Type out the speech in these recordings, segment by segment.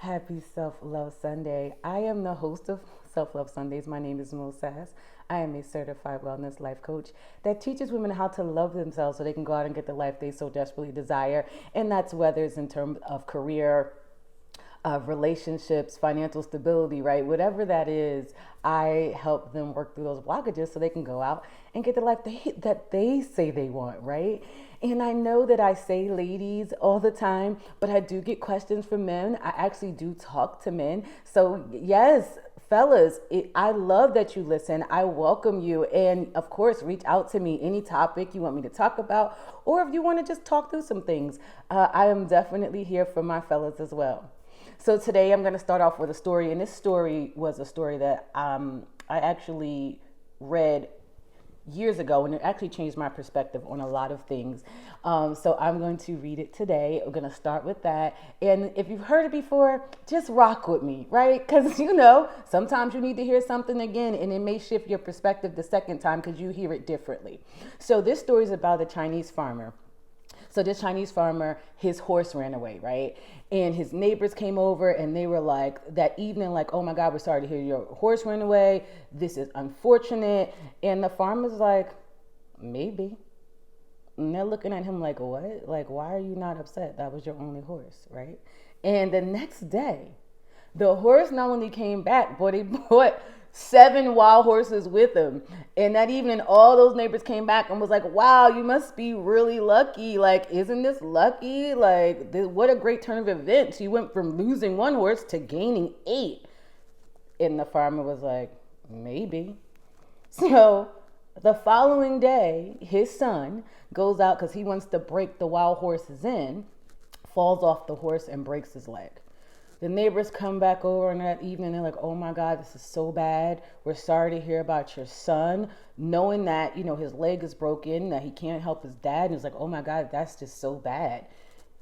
Happy Self-Love Sunday. I am the host of Self-Love Sundays. My name is Moe Sass. I am a certified wellness life coach that teaches women how to love themselves so they can go out and get the life they so desperately desire. And that's whether it's in terms of career, of relationships, financial stability, right? Whatever that is, I help them work through those blockages so they can go out and get the life that they say they want, right? And I know that I say ladies all the time, but I do get questions from men. I actually do talk to men. So yes, fellas, I love that you listen. I welcome you. And of course, reach out to me any topic you want me to talk about, or if you want to just talk through some things. I am definitely here for my fellas as well. So today I'm going to start off with a story, and this story was a story that I actually read years ago, and it actually changed my perspective on a lot of things. So I'm going to read it today. We're going to start with that. And if you've heard it before, just rock with me, right? Because, sometimes you need to hear something again, and it may shift your perspective the second time because you hear it differently. So this story is about a Chinese farmer. So this Chinese farmer, his horse ran away, right? And his neighbors came over and they were like, that evening, like, oh my God, we're sorry to hear your horse ran away. This is unfortunate. And the farmer's like, maybe. And they're looking at him like, what? Like, why are you not upset? That was your only horse, right? And the next day, the horse not only came back, but he brought 7 wild horses with him. And that evening, all those neighbors came back and was like, wow, you must be really lucky. Like, isn't this lucky? Like, what a great turn of events. You went from losing 1 horse to gaining 8. And the farmer was like, maybe. So the following day, his son goes out because he wants to break the wild horses in, falls off the horse and breaks his leg. The neighbors come back over in that evening. They're like, oh my God, this is so bad. We're sorry to hear about your son. Knowing that, his leg is broken, that he can't help his dad. And he's like, oh my God, that's just so bad.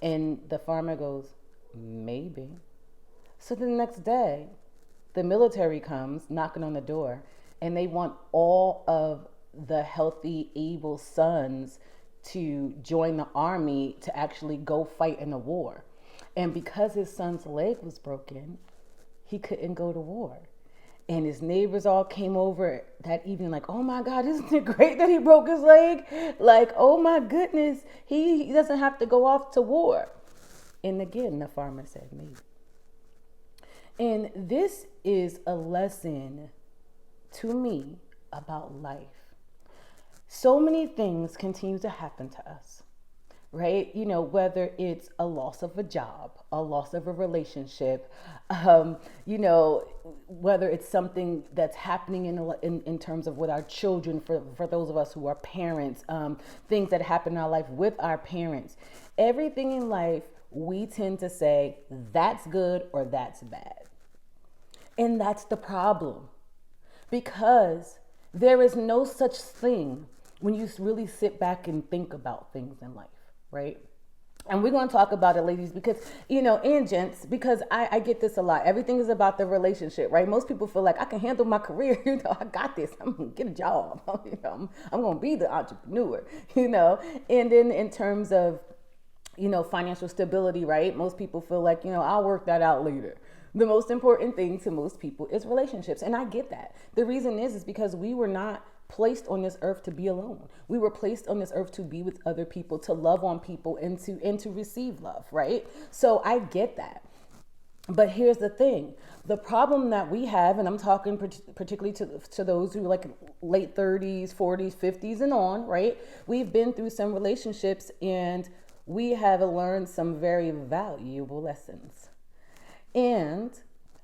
And the farmer goes, maybe. So the next day, the military comes knocking on the door, and they want all of the healthy, able sons to join the army to actually go fight in the war. And because his son's leg was broken, he couldn't go to war. And his neighbors all came over that evening like, oh my God, isn't it great that he broke his leg? Like, oh my goodness, he doesn't have to go off to war. And again, the farmer said, maybe. And this is a lesson to me about life. So many things continue to happen to us. Right? Whether it's a loss of a job, a loss of a relationship, whether it's something that's happening in terms of with our children, for those of us who are parents, things that happen in our life with our parents. Everything in life, we tend to say, that's good or that's bad. And that's the problem. Because there is no such thing when you really sit back and think about things in life. Right? And we're going to talk about it, ladies, because, and gents, because I get this a lot. Everything is about the relationship, right? Most people feel like I can handle my career. I got this. I'm going to get a job. I'm going to be the entrepreneur, and then in terms of, financial stability, right? Most people feel like, I'll work that out later. The most important thing to most people is relationships. And I get that. The reason is because we were not placed on this earth to be alone. We were placed on this earth to be with other people, to love on people, and to receive love, right? So I get that. But here's the thing. The problem that we have, and I'm talking particularly to those who are like late 30s, 40s, 50s and on, right? We've been through some relationships and we have learned some very valuable lessons. And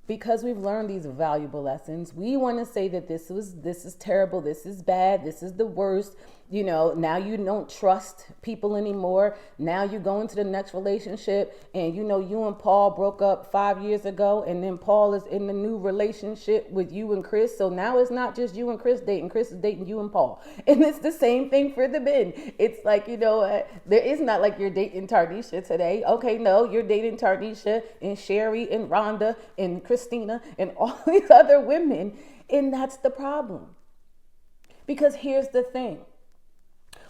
because we've learned these valuable lessons, we want to say that this is terrible, this is bad, this is the worst. Now you don't trust people anymore. Now you go into the next relationship and you and Paul broke up 5 years ago, and then Paul is in the new relationship with you and Chris. So now it's not just you and Chris dating. Chris is dating you and Paul. And it's the same thing for the men. It's like, there is not like you're dating Tardisha today. Okay, no, you're dating Tardisha and Sherry and Rhonda and Christina and all these other women. And that's the problem. Because here's the thing.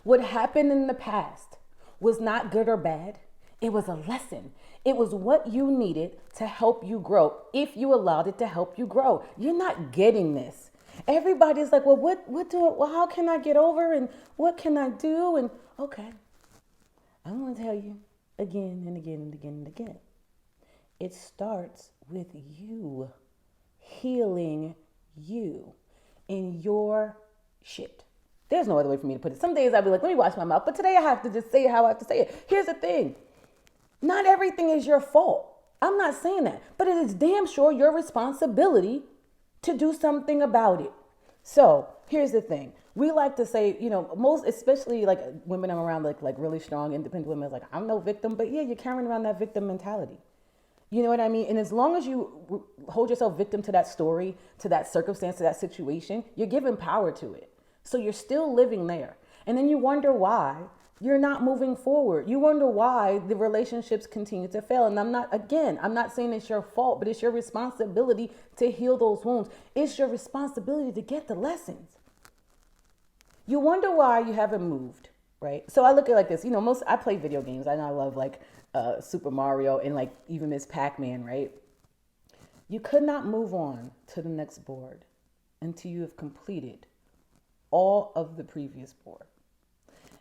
What happened in the past was not good or bad. It was a lesson. It was what you needed to help you grow if you allowed it to help you grow. You're not getting this. Everybody's like, well, well, how can I get over and what can I do? And okay, I'm going to tell you again and again and again and again. It starts with you healing you in your shit. There's no other way for me to put it. Some days I'll be like, let me watch my mouth. But today I have to just say it how I have to say it. Here's the thing. Not everything is your fault. I'm not saying that. But it is damn sure your responsibility to do something about it. So here's the thing. We like to say, most, especially like women I'm around, like really strong, independent women, like, I'm no victim. But yeah, you're carrying around that victim mentality. You know what I mean? And as long as you hold yourself victim to that story, to that circumstance, to that situation, you're giving power to it. So you're still living there. And then you wonder why you're not moving forward. You wonder why the relationships continue to fail. And I'm not saying it's your fault, but it's your responsibility to heal those wounds. It's your responsibility to get the lessons. You wonder why you haven't moved, right? So I look at it like this, I play video games. I know I love like Super Mario and like even Miss Pac-Man, right? You could not move on to the next board until you have completed all of the previous board.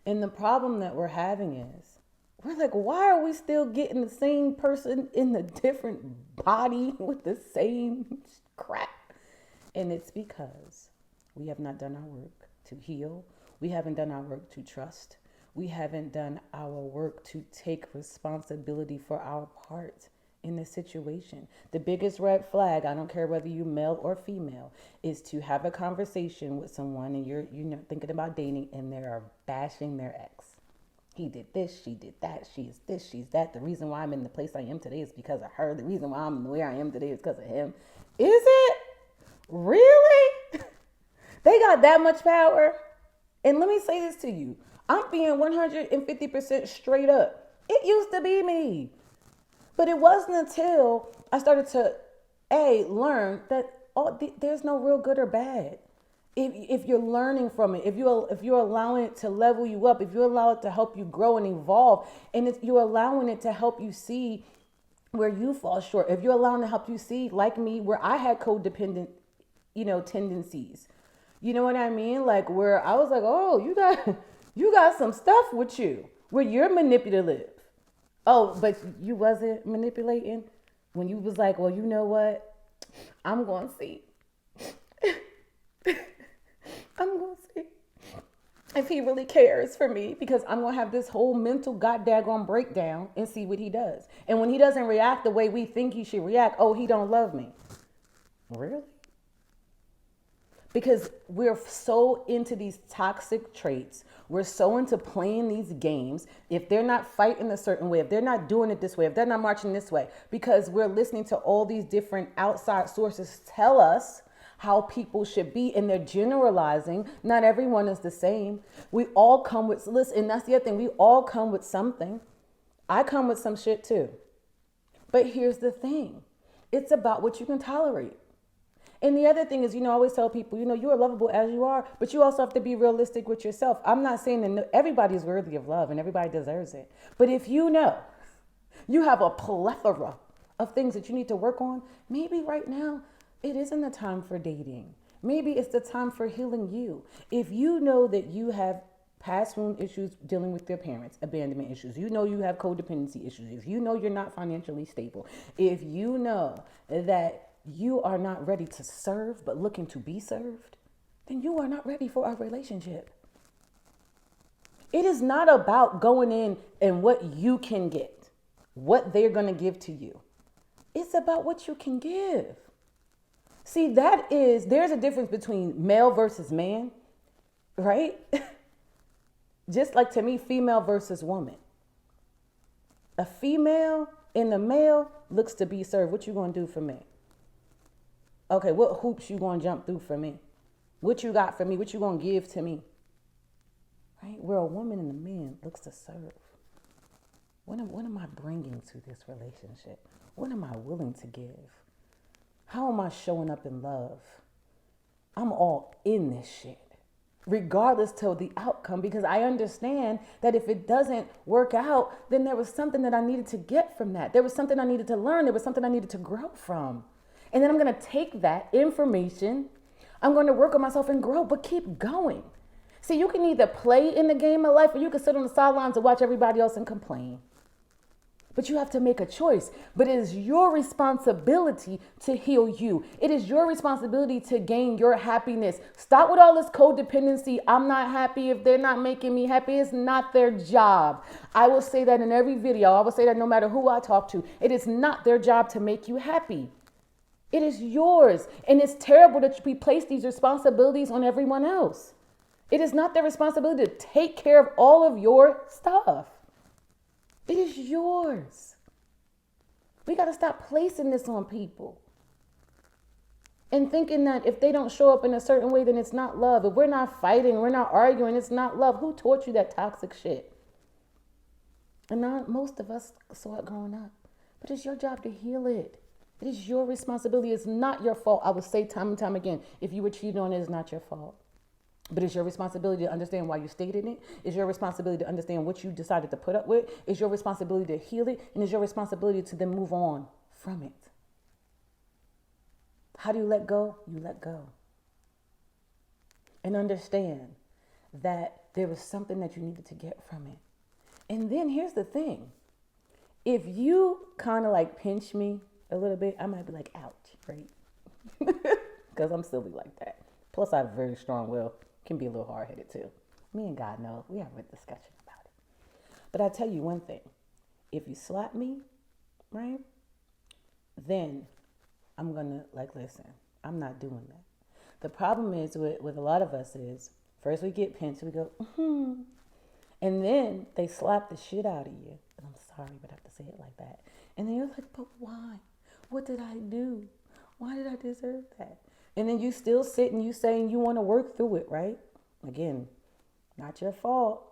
And the problem that we're having is we're like, why are we still getting the same person in a different body with the same crap? And it's because we have not done our work to heal. We haven't done our work to trust. We haven't done our work to take responsibility for our part in the situation. The biggest red flag, I don't care whether you're male or female, is to have a conversation with someone and you're thinking about dating and they are bashing their ex. He did this, she did that, she is this, she's that. The reason why I'm in the place I am today is because of her. The reason why I'm the way I am today is because of him. Is it? Really? They got that much power? And let me say this to you. I'm being 150% straight up. It used to be me. But it wasn't until I started to, learn that there's no real good or bad. If you're learning from it, if you're allowing it to level you up, if you allow it to help you grow and evolve, and if you're allowing it to help you see where you fall short, if you're allowing it to help you see, like me, where I had codependent, tendencies. You know what I mean? Like where I was like, oh, you got some stuff with you where you're manipulative. Oh, but you wasn't manipulating when you was like, well, you know what? I'm going to see. I'm going to see if he really cares for me because I'm going to have this whole mental goddaggone breakdown and see what he does. And when he doesn't react the way we think he should react, oh, he don't love me. Really? Because we're so into these toxic traits. We're so into playing these games. If they're not fighting a certain way, if they're not doing it this way, if they're not marching this way, because we're listening to all these different outside sources tell us how people should be, and they're generalizing. Not everyone is the same. We all come with, listen, and that's the other thing. We all come with something. I come with some shit too. But here's the thing. It's about what you can tolerate. And the other thing is, I always tell people, you are lovable as you are, but you also have to be realistic with yourself. I'm not saying that everybody is worthy of love and everybody deserves it. But if you have a plethora of things that you need to work on, maybe right now it isn't the time for dating. Maybe it's the time for healing you. If you know that you have past wound issues dealing with your parents, abandonment issues, you have codependency issues, if you know you're not financially stable, if you know that you are not ready to serve but looking to be served, then you are not ready for a relationship. It is not about going in and what you can get, what they're going to give to you. It's about what you can give. See, there's a difference between male versus man, right? Just like to me, female versus woman. A female and a male looks to be served. What you going to do for me? Okay, what hoops you going to jump through for me? What you got for me? What you going to give to me? Right? Where a woman and a man looks to serve. What am I bringing to this relationship? What am I willing to give? How am I showing up in love? I'm all in this shit. regardless to the outcome, because I understand that if it doesn't work out, then there was something that I needed to get from that. There was something I needed to learn. There was something I needed to grow from. And then I'm going to take that information, I'm going to work on myself and grow, but keep going. See, you can either play in the game of life or you can sit on the sidelines and watch everybody else and complain. But you have to make a choice. But it is your responsibility to heal you. It is your responsibility to gain your happiness. Stop with all this codependency. I'm not happy if they're not making me happy. It's not their job. I will say that in every video. I will say that no matter who I talk to. It is not their job to make you happy. It is yours. And it's terrible that we place these responsibilities on everyone else. It is not their responsibility to take care of all of your stuff. It is yours. We got to stop placing this on people and thinking that if they don't show up in a certain way, then it's not love. If we're not fighting, we're not arguing, it's not love. Who taught you that toxic shit? And not most of us saw it growing up. But it's your job to heal it. It is your responsibility. It's not your fault. I will say time and time again, if you were cheated on, it is not your fault. But it's your responsibility to understand why you stayed in it. It's your responsibility to understand what you decided to put up with. It's your responsibility to heal it. And it's your responsibility to then move on from it. How do you let go? You let go. And understand that there was something that you needed to get from it. And then here's the thing. If you kind of like pinch me a little bit, I might be like, ouch, right? Because I'm silly like that. Plus, I have very strong will. Can be a little hard-headed too. Me and God know. We have a discussion about it. But I tell you one thing. If you slap me, right, then I'm going to, like, listen, I'm not doing that. The problem is with a lot of us is, first we get pinched, we go, and then they slap the shit out of you. And I'm sorry, but I have to say it like that. And then you're like, but why? What did I do? Why did I deserve that? And then you still sit and you saying you want to work through it, right? Again, not your fault,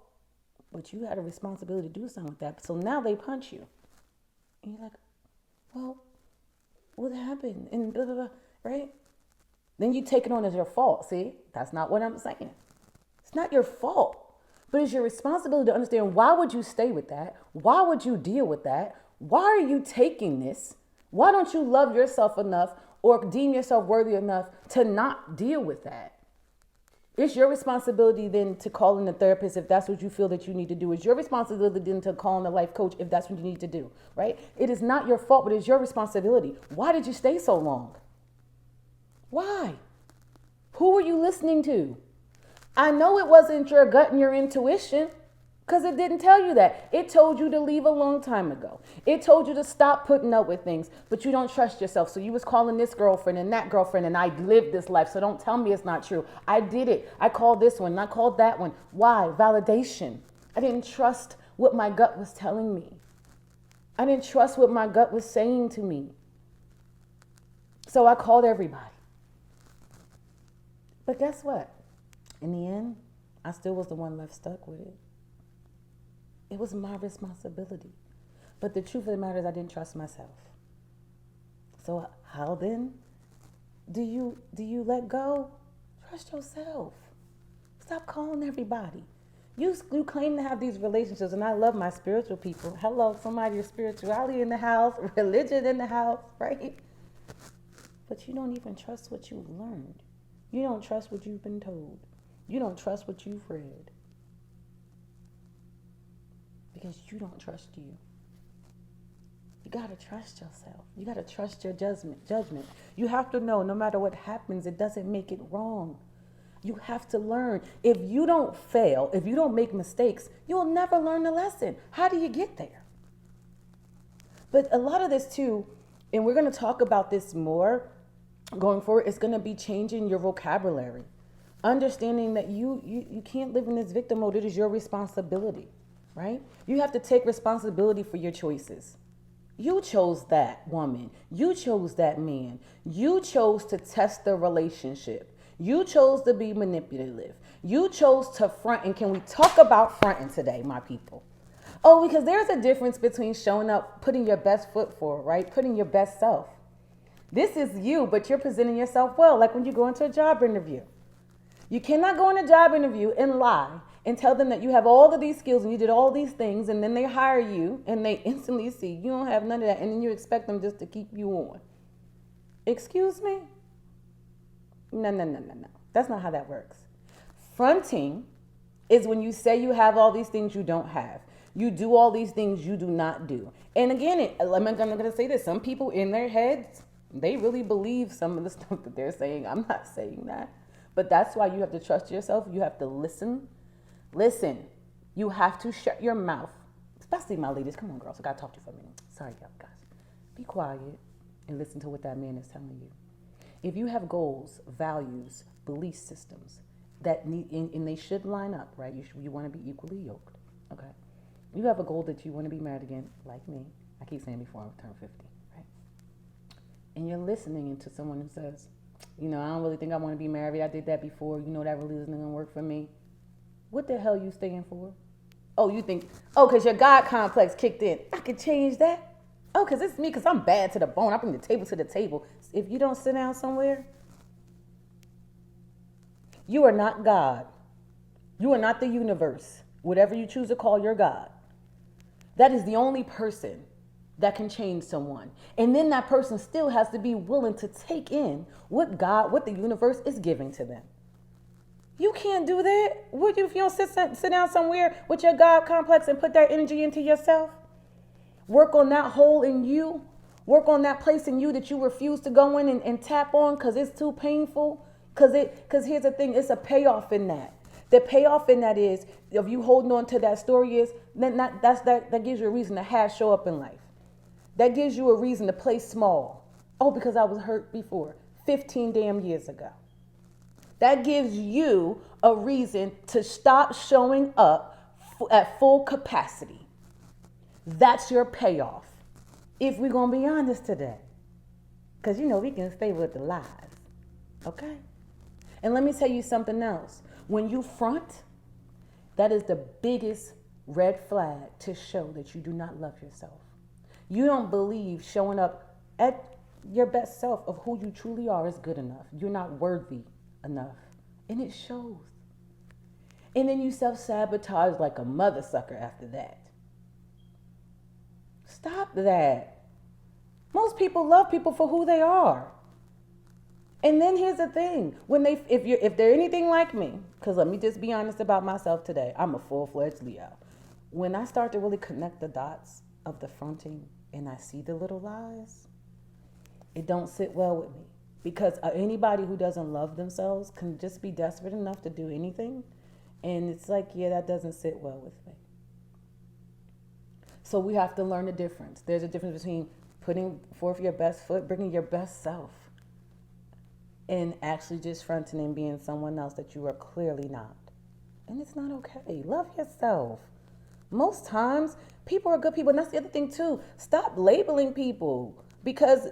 but you had a responsibility to do something with that. So now they punch you. And you're like, well, what happened? And blah, blah, blah, right? Then you take it on as your fault. See, that's not what I'm saying. It's not your fault, but it's your responsibility to understand, why would you stay with that? Why would you deal with that? Why are you taking this? Why don't you love yourself enough or deem yourself worthy enough to not deal with that? It's your responsibility then to call in a therapist if that's what you feel that you need to do. It's your responsibility then to call in a life coach if that's what you need to do, right? It is not your fault, but it's your responsibility. Why did you stay so long? Why? Who were you listening to? I know it wasn't your gut and your intuition, because it didn't tell you that. It told you to leave a long time ago. It told you to stop putting up with things, but you don't trust yourself. So you was calling this girlfriend and that girlfriend, and I lived this life. So don't tell me it's not true. I did it. I called this one and I called that one. Why? Validation. I didn't trust what my gut was telling me. I didn't trust what my gut was saying to me. So I called everybody. But guess what? In the end, I still was the one left stuck with it. It was my responsibility. But the truth of the matter is I didn't trust myself. So how then do you let go? Trust yourself. Stop calling everybody. You claim to have these relationships, and I love my spiritual people. Hello, somebody, your spirituality in the house, religion in the house, right? But you don't even trust what you've learned. You don't trust what you've been told. You don't trust what you've read. Because you don't trust you. You got to trust yourself. You got to trust your judgment. You have to know no matter what happens, it doesn't make it wrong. You have to learn. If you don't fail, if you don't make mistakes, you'll never learn the lesson. How do you get there? But a lot of this too, and we're going to talk about this more going forward, it's going to be changing your vocabulary. Understanding that you can't live in this victim mode. It is your responsibility. Right? You have to take responsibility for your choices. You chose that woman. You chose that man. You chose to test the relationship. You chose to be manipulative. You chose to front. And can we talk about fronting today, my people? Oh, because there's a difference between showing up, putting your best foot forward, right? Putting your best self. This is you, but you're presenting yourself well. Like when you go into a job interview. You cannot go in a job interview and lie and tell them that you have all of these skills and you did all these things, and then they hire you and they instantly see you don't have none of that, and then you expect them just to keep you on. Excuse me? No. That's not how that works. Fronting is when you say you have all these things you don't have. You do all these things you do not do. And again, I'm going to say this. Some people in their heads, they really believe some of the stuff that they're saying. I'm not saying that. But that's why you have to trust yourself. You have to listen. Listen. You have to shut your mouth. Especially my ladies. Come on, girls. I got to talk to you for a minute. Sorry, y'all guys. Be quiet and listen to what that man is telling you. If you have goals, values, belief systems that need, and they should line up, right? You want to be equally yoked, okay? You have a goal that you want to be married again, like me. I keep saying before I turn 50, right? And you're listening into someone who says, I don't really think I want to be married. I did that before. That really isn't going to work for me. What the hell you staying for? Oh, you think, because your God complex kicked in. I could change that. Oh, because it's me, because I'm bad to the bone. I bring the table to the table. If you don't sit down somewhere, you are not God. You are not the universe, whatever you choose to call your God. That is the only person that can change someone. And then that person still has to be willing to take in what the universe is giving to them. You can't do that. Would you if you don't sit down somewhere with your God complex and put that energy into yourself? Work on that hole in you. Work on that place in you that you refuse to go in and tap on because it's too painful. Because here's the thing, it's a payoff in that. The payoff in that is, if you holding on to that story is, then that gives you a reason to show up in life. That gives you a reason to play small. Oh, because I was hurt before, 15 damn years ago. That gives you a reason to stop showing up at full capacity. That's your payoff. If we're going to be honest today. Because, we can stay with the lies. Okay? And let me tell you something else. When you front, that is the biggest red flag to show that you do not love yourself. You don't believe showing up at your best self of who you truly are is good enough. You're not worthy enough. And it shows. And then you self-sabotage like a mother sucker after that. Stop that. Most people love people for who they are. And then here's the thing. If they're anything like me, because let me just be honest about myself today. I'm a full-fledged Leo. When I start to really connect the dots of the fronting and I see the little lies, it don't sit well with me. Because anybody who doesn't love themselves can just be desperate enough to do anything. And it's like, that doesn't sit well with me. So we have to learn the difference. There's a difference between putting forth your best foot, bringing your best self, and actually just fronting and being someone else that you are clearly not. And it's not okay. Love yourself. Most times, people are good people. And that's the other thing, too. Stop labeling people. Because,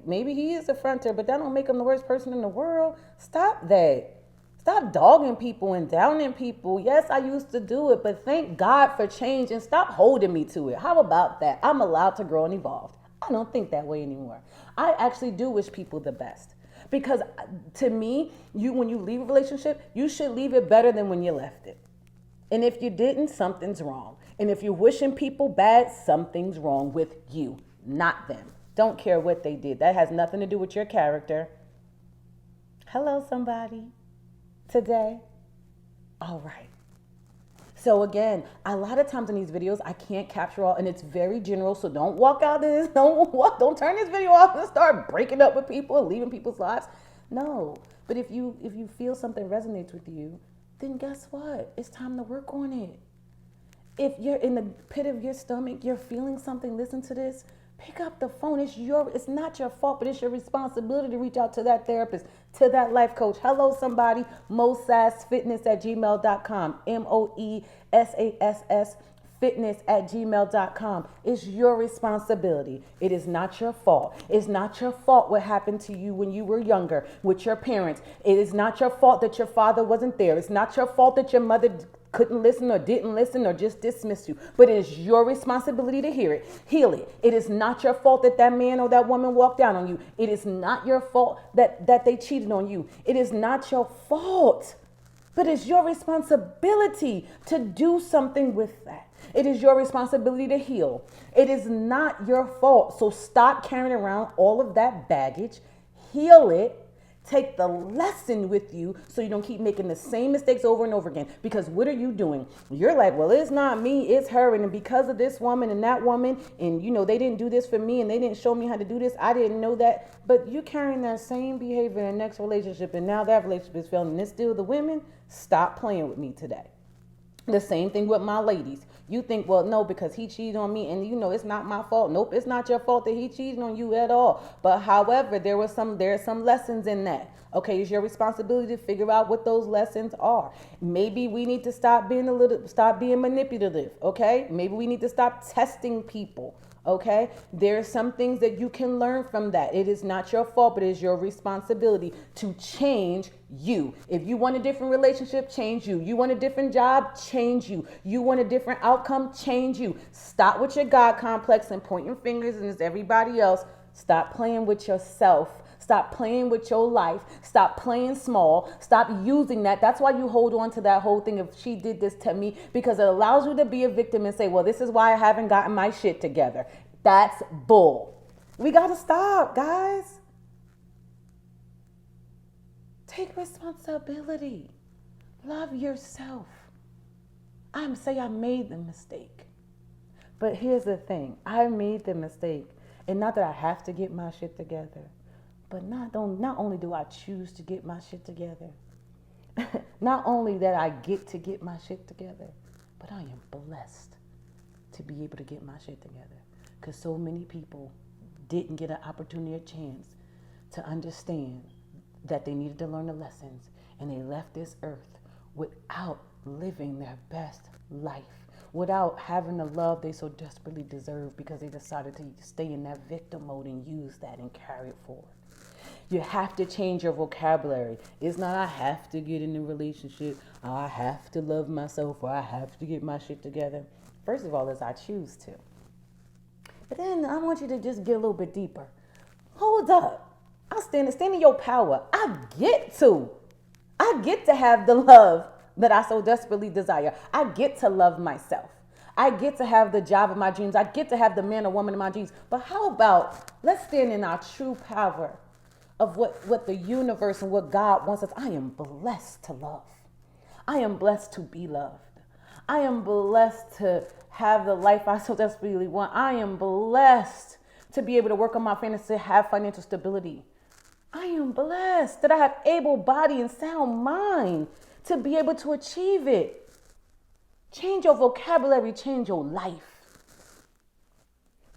maybe he is a fronter, but that don't make him the worst person in the world. Stop that. Stop dogging people and downing people. Yes, I used to do it, but thank God for change and stop holding me to it. How about that? I'm allowed to grow and evolve. I don't think that way anymore. I actually do wish people the best. Because to me, when you leave a relationship, you should leave it better than when you left it. And if you didn't, something's wrong. And if you're wishing people bad, something's wrong with you, not them. Don't care what they did. That has nothing to do with your character. Hello, somebody. Today. All right. So again, a lot of times in these videos, I can't capture all, and it's very general. So don't walk out this. Don't turn this video off and start breaking up with people and leaving people's lives. No. But if you feel something resonates with you, then guess what? It's time to work on it. If you're in the pit of your stomach, you're feeling something, listen to this. Pick up the phone. It's not your fault, but it's your responsibility to reach out to that therapist, to that life coach. Hello, somebody. Moe Sass fitness@gmail.com. MOESASS fitness@gmail.com. It's your responsibility. It is not your fault. It's not your fault what happened to you when you were younger with your parents. It is not your fault that your father wasn't there. It's not your fault that your mother couldn't listen or didn't listen or just dismissed you. But it is your responsibility to heal it. It is not your fault that man or that woman walked down on you. It is not your fault that they cheated on you. It is not your fault. But it's your responsibility to do something with that. It is your responsibility to heal. It is not your fault. So stop carrying around all of that baggage. Heal it. Take the lesson with you so you don't keep making the same mistakes over and over again. Because what are you doing? You're like, well, it's not me, it's her. And because of this woman and that woman, and they didn't do this for me and they didn't show me how to do this. I didn't know that. But you're carrying that same behavior in the next relationship. And now that relationship is failing. And it's still the women. Stop playing with me today. The same thing with my ladies. You think, well, no, because he cheated on me and it's not my fault. Nope, it's not your fault that he cheated on you at all. But however, there are some lessons in that. Okay, it's your responsibility to figure out what those lessons are. Maybe we need to stop being manipulative. Okay, maybe we need to stop testing people. Okay, there are some things that you can learn from that. It is not your fault, but it is your responsibility to change you. If you want a different relationship, change you. You want a different job, change you. You want a different outcome, change you. Stop with your God complex and pointing fingers and it's everybody else. Stop playing with yourself. Stop playing with your life. Stop playing small. Stop using that. That's why you hold on to that whole thing of she did this to me, because it allows you to be a victim and say, well, this is why I haven't gotten my shit together. That's bull. We got to stop, guys. Take responsibility. Love yourself. I made the mistake. But here's the thing. I made the mistake. And not that I have to get my shit together. But not only do I choose to get my shit together, not only that I get to get my shit together, but I am blessed to be able to get my shit together. Because so many people didn't get an opportunity or chance to understand that they needed to learn the lessons, and they left this earth without living their best life, without having the love they so desperately deserve, because they decided to stay in that victim mode and use that and carry it forward. You have to change your vocabulary. It's not I have to get in a relationship, I have to love myself, or I have to get my shit together. First of all, is I choose to. But then I want you to just get a little bit deeper. Hold up. Stand in your power. I get to have the love that I so desperately desire. I get to love myself. I get to have the job of my dreams. I get to have the man or woman of my dreams. But how about let's stand in our true power of what the universe and what God wants us. I am blessed to love. I am blessed to be loved. I am blessed to have the life I so desperately want. I am blessed to be able to work on my finances, to have financial stability. I am blessed that I have able body and sound mind to be able to achieve it. Change your vocabulary, change your life.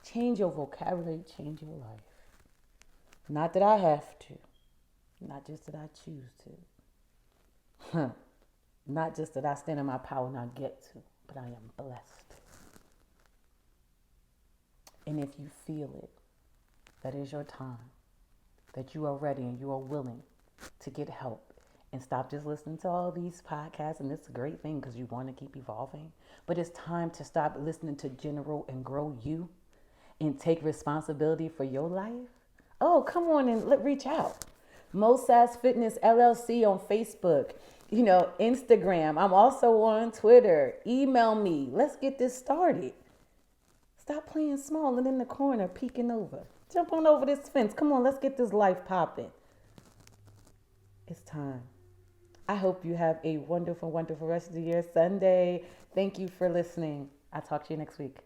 Change your vocabulary, change your life. Not that I have to. Not just that I choose to. Not just that I stand in my power and I get to. But I am blessed. And if you feel it, that is your time. That you are ready and you are willing to get help. And stop just listening to all these podcasts. And it's a great thing because you want to keep evolving. But it's time to stop listening to General and grow you. And take responsibility for your life. Oh, come on and reach out. Moe Sass Fitness LLC on Facebook, Instagram. I'm also on Twitter. Email me. Let's get this started. Stop playing small and in the corner, peeking over. Jump on over this fence. Come on, let's get this life popping. It's time. I hope you have a wonderful, wonderful rest of your Sunday. Thank you for listening. I'll talk to you next week.